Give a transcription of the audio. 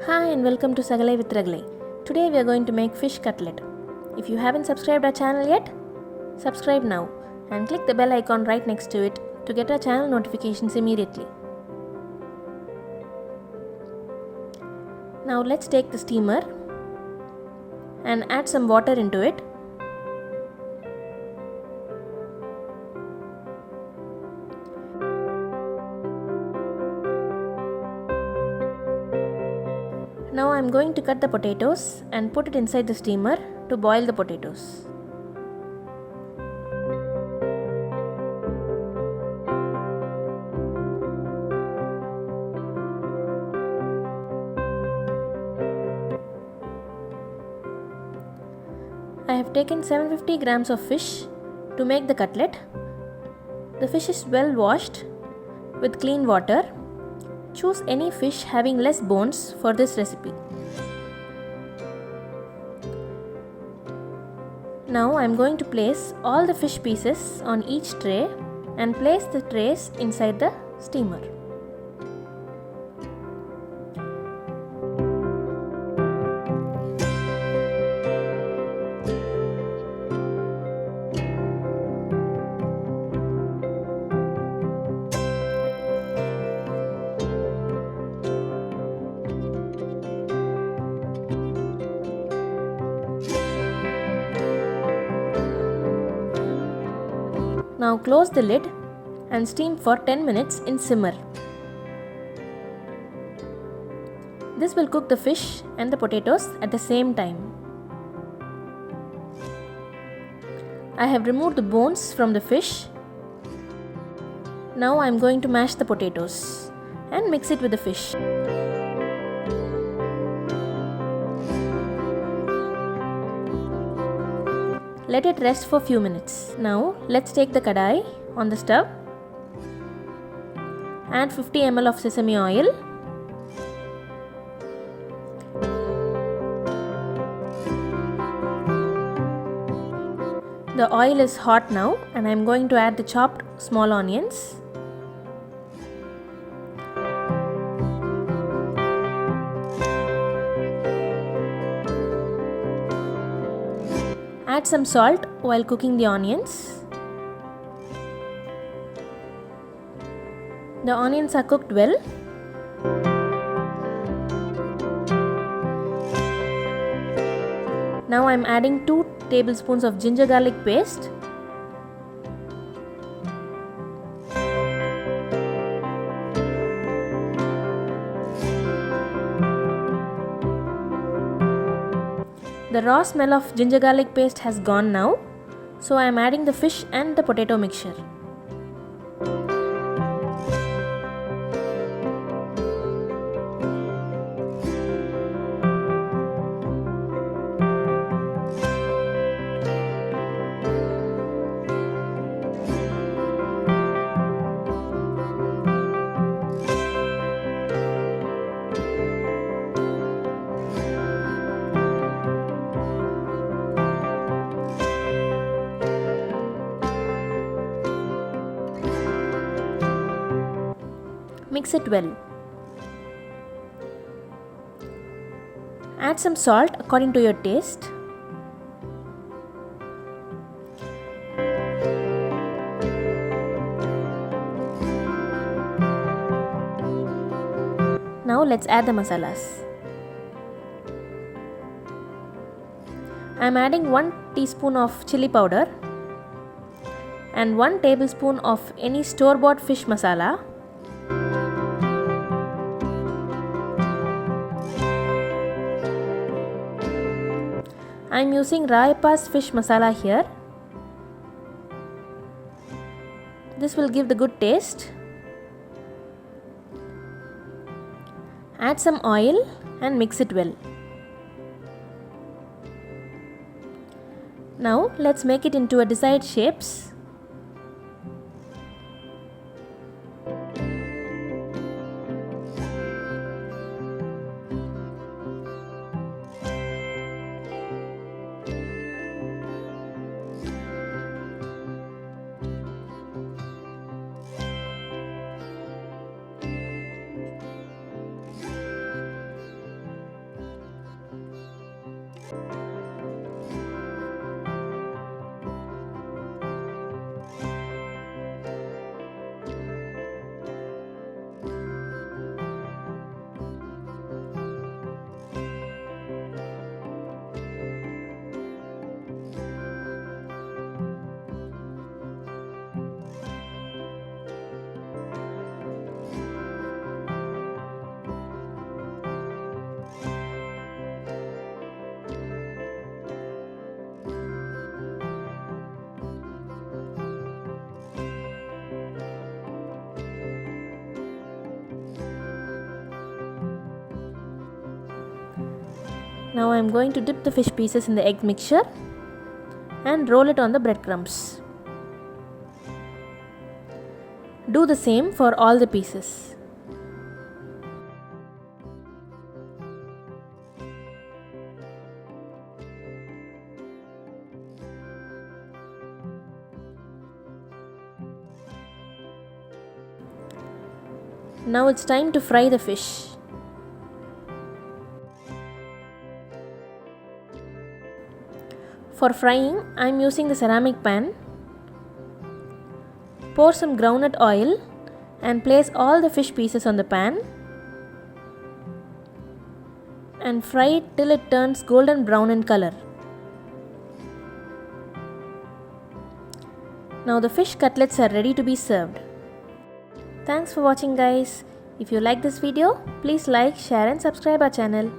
Hi and welcome to Sagalai with Raglai. Today we are going to make fish cutlet. If you haven't subscribed our channel yet, subscribe now and click the bell icon right next to it to get our channel notifications immediately. Now let's take the steamer and add some water into it. Now I am going to cut the potatoes and put it inside the steamer to boil the potatoes. I have taken 750 grams of fish to make the cutlet. The fish is well washed with clean water. Choose any fish having less bones for this recipe. Now I am going to place all the fish pieces on each tray and place the trays inside the steamer. Now close the lid and steam for 10 minutes in simmer. This will cook the fish and the potatoes at the same time. I have removed the bones from the fish. Now I am going to mash the potatoes and mix it with the fish. Let it rest for few minutes. Now let's take the kadai on the stove. Add 50 ml of sesame oil. The oil is hot now and I am going to add the chopped small onions. Add some salt while cooking the onions. The onions are cooked well. Now I am adding 2 tablespoons of ginger garlic paste. The raw smell of ginger garlic paste has gone now, so I am adding the fish and the potato mixture. Mix it well. Add some salt according to your taste. Now let's add the masalas. I am adding 1 teaspoon of chilli powder and 1 tablespoon of any store-bought fish masala. I am using Rayappa's fish masala here. This will give the good taste. Add some oil and mix it well. Now let's make it into a desired shapes. Now I am going to dip the fish pieces in the egg mixture and roll it on the breadcrumbs. Do the same for all the pieces. Now it's time to fry the fish. For frying, I am using the ceramic pan. Pour some groundnut oil and place all the fish pieces on the pan and fry it till it turns golden brown in color. Now the fish cutlets are ready to be served. Thanks for watching, guys. If you like this video, please like, share and subscribe our channel.